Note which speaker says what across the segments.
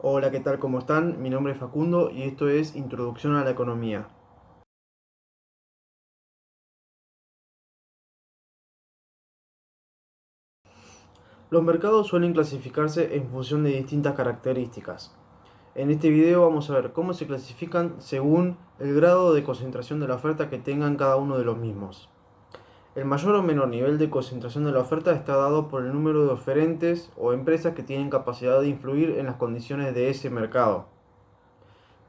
Speaker 1: Hola, ¿qué tal? ¿Cómo están? Mi nombre es Facundo y esto es Introducción a la Economía. Los mercados suelen clasificarse en función de distintas características. En este video vamos a ver cómo se clasifican según el grado de concentración de la oferta que tengan cada uno de los mismos. El mayor o menor nivel de concentración de la oferta está dado por el número de oferentes o empresas que tienen capacidad de influir en las condiciones de ese mercado.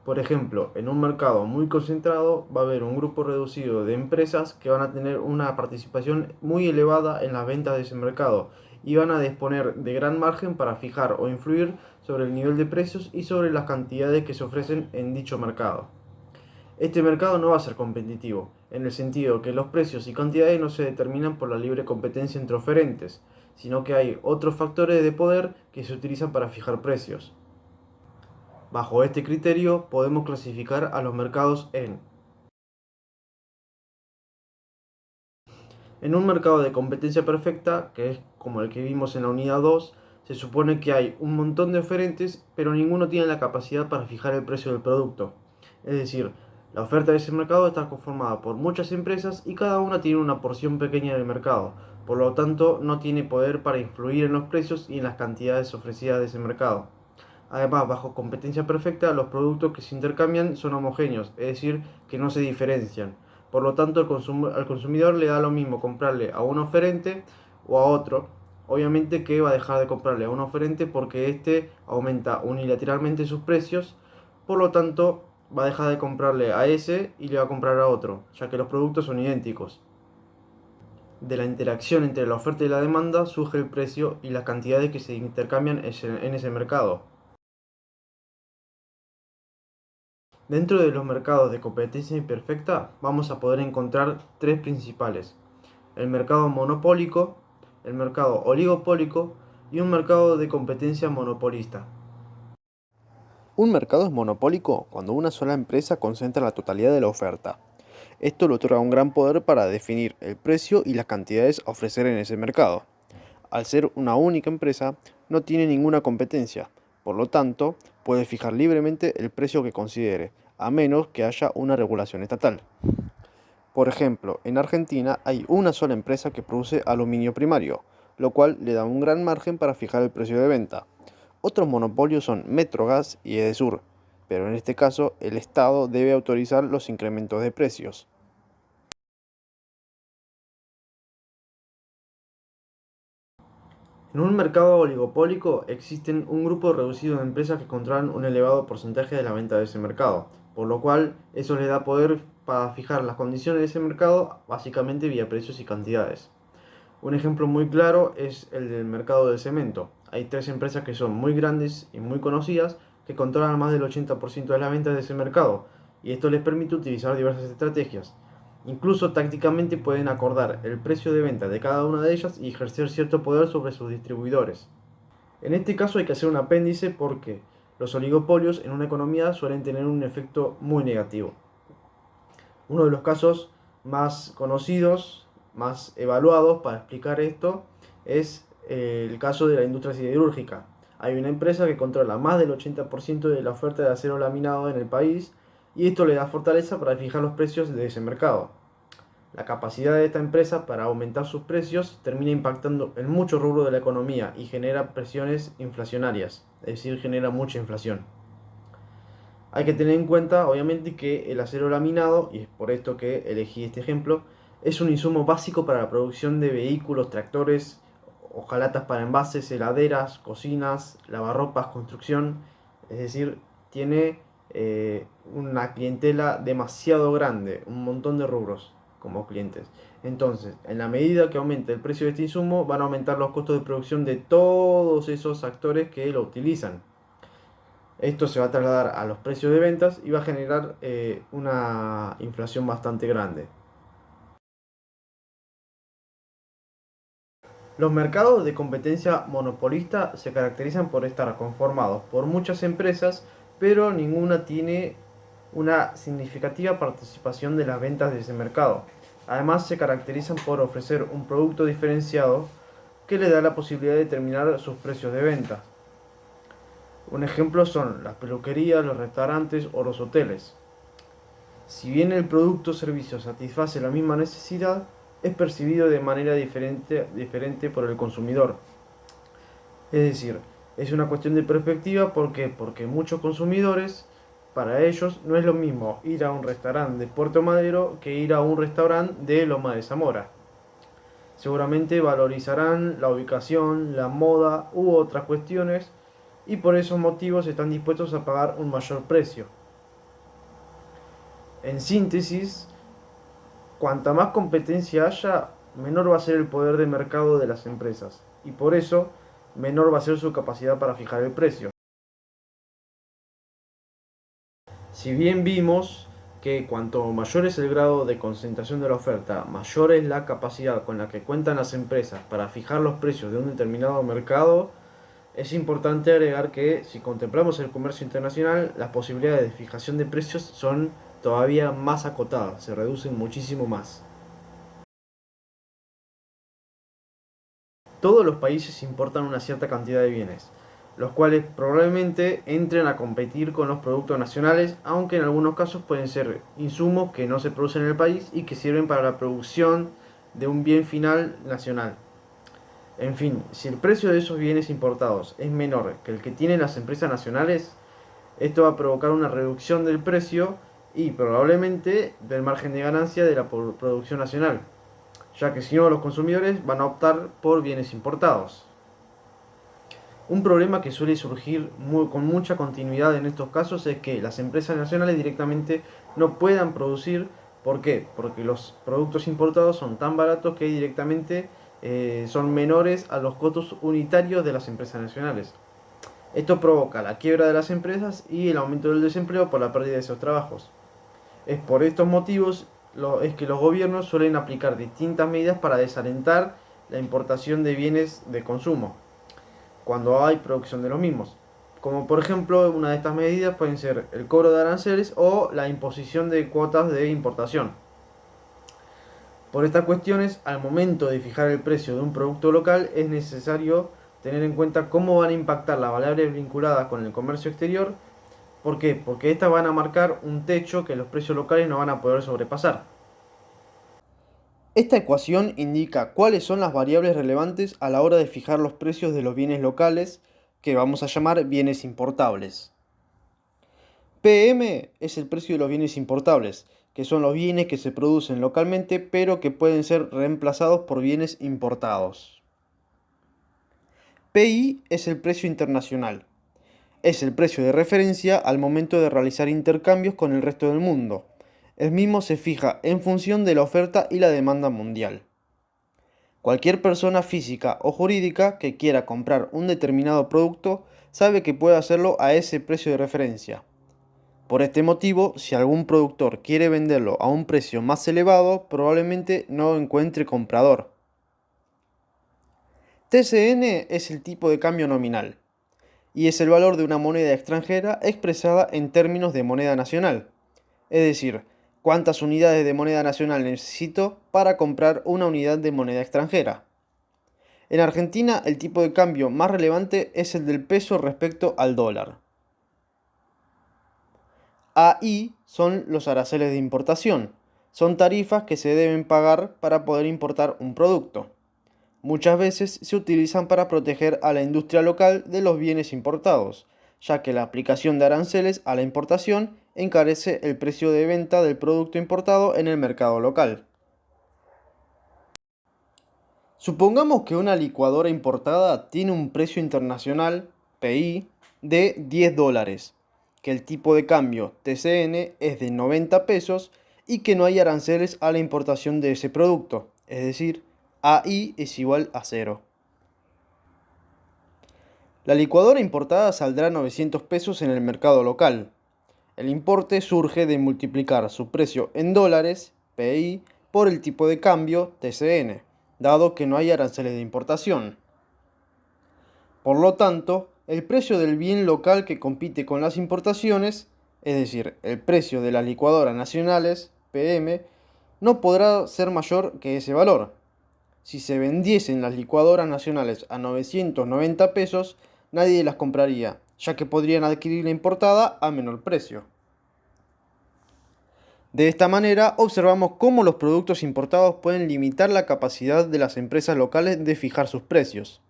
Speaker 1: Por ejemplo, en un mercado muy concentrado va a haber un grupo reducido de empresas que van a tener una participación muy elevada en las ventas de ese mercado y van a disponer de gran margen para fijar o influir sobre el nivel de precios y sobre las cantidades que se ofrecen en dicho mercado. Este mercado no va a ser competitivo, en el sentido que los precios y cantidades no se determinan por la libre competencia entre oferentes, sino que hay otros factores de poder que se utilizan para fijar precios. Bajo este criterio podemos clasificar a los mercados en un mercado de competencia perfecta, que es como el que vimos en la unidad 2, se supone que hay un montón de oferentes, pero ninguno tiene la capacidad para fijar el precio del producto. Es decir, la oferta de ese mercado está conformada por muchas empresas y cada una tiene una porción pequeña del mercado, por lo tanto no tiene poder para influir en los precios y en las cantidades ofrecidas de ese mercado. Además, bajo competencia perfecta, los productos que se intercambian son homogéneos, es decir, que no se diferencian. Por lo tanto, al consumidor le da lo mismo comprarle a un oferente o a otro. Obviamente que va a dejar de comprarle a un oferente porque éste aumenta unilateralmente sus precios. Por lo tanto, va a dejar de comprarle a ese y le va a comprar a otro, ya que los productos son idénticos. De la interacción entre la oferta y la demanda surge el precio y las cantidades que se intercambian en ese mercado. Dentro de los mercados de competencia imperfecta vamos a poder encontrar tres principales: el mercado monopólico, el mercado oligopólico y un mercado de competencia monopolista.
Speaker 2: Un mercado es monopólico cuando una sola empresa concentra la totalidad de la oferta. Esto le otorga un gran poder para definir el precio y las cantidades a ofrecer en ese mercado. Al ser una única empresa, no tiene ninguna competencia, por lo tanto, puede fijar libremente el precio que considere, a menos que haya una regulación estatal. Por ejemplo, en Argentina hay una sola empresa que produce aluminio primario, lo cual le da un gran margen para fijar el precio de venta. Otros monopolios son Metrogas y Edesur, pero en este caso el Estado debe autorizar los incrementos de precios.
Speaker 1: En un mercado oligopólico existen un grupo reducido de empresas que controlan un elevado porcentaje de la venta de ese mercado, por lo cual eso les da poder para fijar las condiciones de ese mercado básicamente vía precios y cantidades. Un ejemplo muy claro es el del mercado del cemento. Hay tres empresas que son muy grandes y muy conocidas que controlan más del 80% de las ventas de ese mercado, y esto les permite utilizar diversas estrategias. Incluso tácticamente pueden acordar el precio de venta de cada una de ellas y ejercer cierto poder sobre sus distribuidores. En este caso hay que hacer un apéndice porque los oligopolios en una economía suelen tener un efecto muy negativo. Uno de los casos más conocidos, más evaluados para explicar esto, es el caso de la industria siderúrgica. Hay una empresa que controla más del 80% de la oferta de acero laminado en el país y esto le da fortaleza para fijar los precios de ese mercado. La capacidad de esta empresa para aumentar sus precios termina impactando en muchos rubros de la economía y genera presiones inflacionarias, es decir, genera mucha inflación. Hay que tener en cuenta, obviamente, que el acero laminado, y es por esto que elegí este ejemplo, es un insumo básico para la producción de vehículos, tractores, hojalatas para envases, heladeras, cocinas, lavarropas, construcción. Es decir, tiene una clientela demasiado grande, un montón de rubros como clientes. Entonces, en la medida que aumente el precio de este insumo, van a aumentar los costos de producción de todos esos actores que lo utilizan. Esto se va a trasladar a los precios de ventas y va a generar una inflación bastante grande. Los mercados de competencia monopolista se caracterizan por estar conformados por muchas empresas, pero ninguna tiene una significativa participación de las ventas de ese mercado. Además, se caracterizan por ofrecer un producto diferenciado que le da la posibilidad de determinar sus precios de venta. Un ejemplo son las peluquerías, los restaurantes o los hoteles. Si bien el producto o servicio satisface la misma necesidad, es percibido de manera diferente por el consumidor. Es decir, es una cuestión de perspectiva. ¿Por qué? Porque muchos consumidores, para ellos no es lo mismo ir a un restaurante de Puerto Madero que ir a un restaurante de Loma de Zamora. Seguramente valorizarán la ubicación, la moda u otras cuestiones y por esos motivos están dispuestos a pagar un mayor precio. En síntesis, cuanta más competencia haya, menor va a ser el poder de mercado de las empresas y por eso menor va a ser su capacidad para fijar el precio. Si bien vimos que cuanto mayor es el grado de concentración de la oferta, mayor es la capacidad con la que cuentan las empresas para fijar los precios de un determinado mercado, es importante agregar que si contemplamos el comercio internacional, las posibilidades de fijación de precios son todavía más acotadas, se reducen muchísimo más. Todos los países importan una cierta cantidad de bienes, los cuales probablemente entren a competir con los productos nacionales, aunque en algunos casos pueden ser insumos que no se producen en el país y que sirven para la producción de un bien final nacional. En fin, si el precio de esos bienes importados es menor que el que tienen las empresas nacionales, esto va a provocar una reducción del precio y probablemente del margen de ganancia de la producción nacional, ya que si no los consumidores van a optar por bienes importados. Un problema que suele surgir con mucha continuidad en estos casos es que las empresas nacionales directamente no puedan producir. ¿Por qué? Porque los productos importados son tan baratos que directamente son menores a los costos unitarios de las empresas nacionales. Esto provoca la quiebra de las empresas y el aumento del desempleo por la pérdida de esos trabajos. Es por estos motivos es que los gobiernos suelen aplicar distintas medidas para desalentar la importación de bienes de consumo cuando hay producción de los mismos. Como por ejemplo, una de estas medidas pueden ser el cobro de aranceles o la imposición de cuotas de importación. Por estas cuestiones, al momento de fijar el precio de un producto local, es necesario tener en cuenta cómo van a impactar las variables vinculadas con el comercio exterior. ¿Por qué? Porque estas van a marcar un techo que los precios locales no van a poder sobrepasar.
Speaker 2: Esta ecuación indica cuáles son las variables relevantes a la hora de fijar los precios de los bienes locales, que vamos a llamar bienes importables. PM es el precio de los bienes importables, que son los bienes que se producen localmente pero que pueden ser reemplazados por bienes importados. PI es el precio internacional. Es el precio de referencia al momento de realizar intercambios con el resto del mundo. El mismo se fija en función de la oferta y la demanda mundial. Cualquier persona física o jurídica que quiera comprar un determinado producto sabe que puede hacerlo a ese precio de referencia. Por este motivo, si algún productor quiere venderlo a un precio más elevado, probablemente no encuentre comprador. TCN es el tipo de cambio nominal y es el valor de una moneda extranjera expresada en términos de moneda nacional. Es decir, cuántas unidades de moneda nacional necesito para comprar una unidad de moneda extranjera. En Argentina, el tipo de cambio más relevante es el del peso respecto al dólar. AI son los aranceles de importación. Son tarifas que se deben pagar para poder importar un producto. Muchas veces se utilizan para proteger a la industria local de los bienes importados, ya que la aplicación de aranceles a la importación encarece el precio de venta del producto importado en el mercado local. Supongamos que una licuadora importada tiene un precio internacional, PI, de $10, que el tipo de cambio TCN es de 90 pesos y que no hay aranceles a la importación de ese producto, es decir, AI es igual a 0. La licuadora importada saldrá 900 pesos en el mercado local. El importe surge de multiplicar su precio en dólares, PI, por el tipo de cambio, TCN, dado que no hay aranceles de importación. Por lo tanto, el precio del bien local que compite con las importaciones, es decir, el precio de las licuadoras nacionales, PM, no podrá ser mayor que ese valor. Si se vendiesen las licuadoras nacionales a 990 pesos, nadie las compraría ya que podrían adquirir la importada a menor precio. De esta manera, observamos cómo los productos importados pueden limitar la capacidad de las empresas locales de fijar sus precios.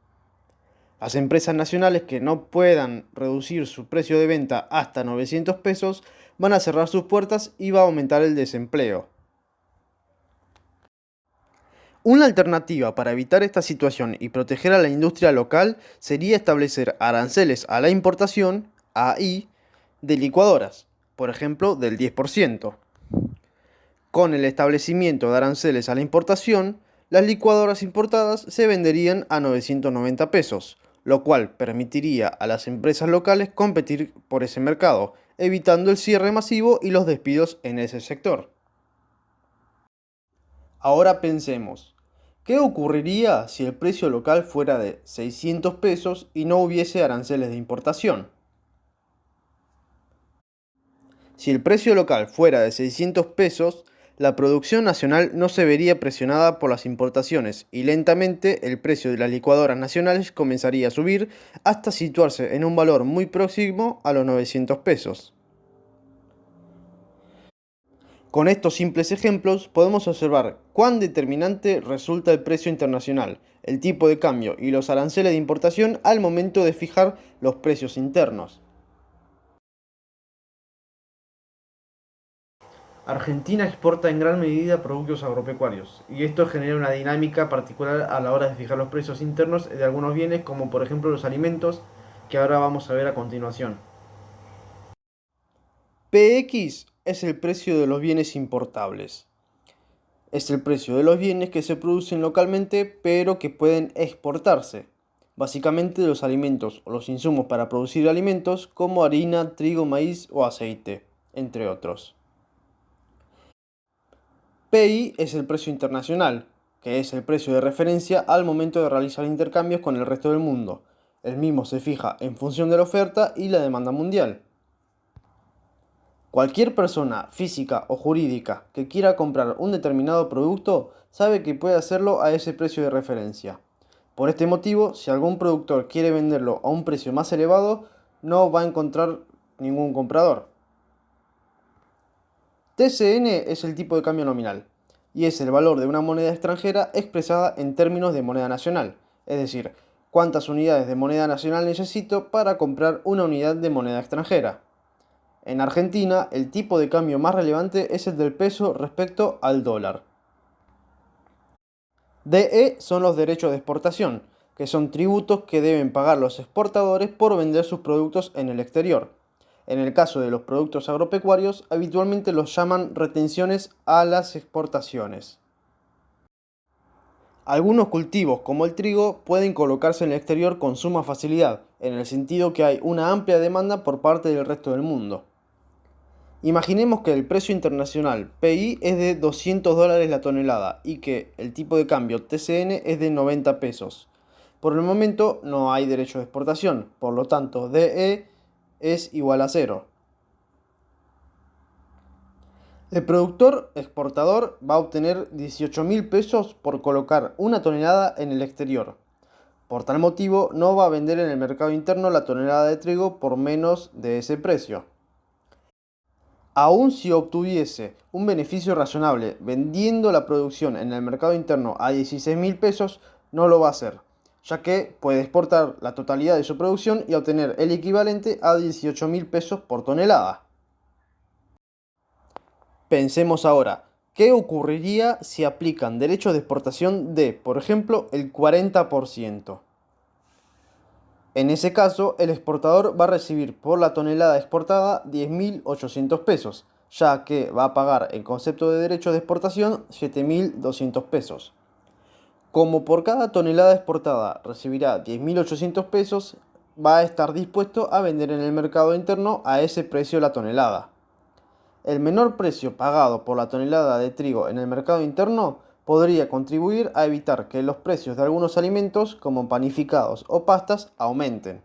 Speaker 2: Las empresas nacionales que no puedan reducir su precio de venta hasta 900 pesos van a cerrar sus puertas y va a aumentar el desempleo. Una alternativa para evitar esta situación y proteger a la industria local sería establecer aranceles a la importación, AI, de licuadoras, por ejemplo del 10%. Con el establecimiento de aranceles a la importación, las licuadoras importadas se venderían a 990 pesos, lo cual permitiría a las empresas locales competir por ese mercado, evitando el cierre masivo y los despidos en ese sector. Ahora pensemos, ¿qué ocurriría si el precio local fuera de 600 pesos y no hubiese aranceles de importación? Si el precio local fuera de 600 pesos, la producción nacional no se vería presionada por las importaciones y lentamente el precio de las licuadoras nacionales comenzaría a subir hasta situarse en un valor muy próximo a los 900 pesos. Con estos simples ejemplos podemos observar cuán determinante resulta el precio internacional, el tipo de cambio y los aranceles de importación al momento de fijar los precios internos.
Speaker 1: Argentina exporta en gran medida productos agropecuarios, y esto genera una dinámica particular a la hora de fijar los precios internos de algunos bienes, como por ejemplo los alimentos, que ahora vamos a ver a continuación.
Speaker 2: PX es el precio de los bienes importables. Es el precio de los bienes que se producen localmente pero que pueden exportarse. Básicamente los alimentos o los insumos para producir alimentos como harina, trigo, maíz o aceite, entre otros. PI es el precio internacional, que es el precio de referencia al momento de realizar intercambios con el resto del mundo. El mismo se fija en función de la oferta y la demanda mundial. Cualquier persona, física o jurídica, que quiera comprar un determinado producto, sabe que puede hacerlo a ese precio de referencia. Por este motivo, si algún productor quiere venderlo a un precio más elevado, no va a encontrar ningún comprador. TCN es el tipo de cambio nominal, y es el valor de una moneda extranjera expresada en términos de moneda nacional, es decir, cuántas unidades de moneda nacional necesito para comprar una unidad de moneda extranjera. En Argentina, el tipo de cambio más relevante es el del peso respecto al dólar. DE son los derechos de exportación, que son tributos que deben pagar los exportadores por vender sus productos en el exterior. En el caso de los productos agropecuarios, habitualmente los llaman retenciones a las exportaciones. Algunos cultivos, como el trigo, pueden colocarse en el exterior con suma facilidad, en el sentido que hay una amplia demanda por parte del resto del mundo. Imaginemos que el precio internacional PI es de 200 dólares la tonelada y que el tipo de cambio TCN es de 90 pesos. Por el momento no hay derecho de exportación, por lo tanto DE es igual a 0. El productor exportador va a obtener 18.000 pesos por colocar una tonelada en el exterior. Por tal motivo no va a vender en el mercado interno la tonelada de trigo por menos de ese precio. Aun si obtuviese un beneficio razonable vendiendo la producción en el mercado interno a 16.000 pesos, no lo va a hacer, ya que puede exportar la totalidad de su producción y obtener el equivalente a 18.000 pesos por tonelada. Pensemos ahora, ¿qué ocurriría si aplican derechos de exportación de, por ejemplo, el 40%? En ese caso, el exportador va a recibir por la tonelada exportada 10.800 pesos, ya que va a pagar en concepto de derecho de exportación 7.200 pesos. Como por cada tonelada exportada recibirá 10.800 pesos, va a estar dispuesto a vender en el mercado interno a ese precio la tonelada. El menor precio pagado por la tonelada de trigo en el mercado interno podría contribuir a evitar que los precios de algunos alimentos, como panificados o pastas, aumenten.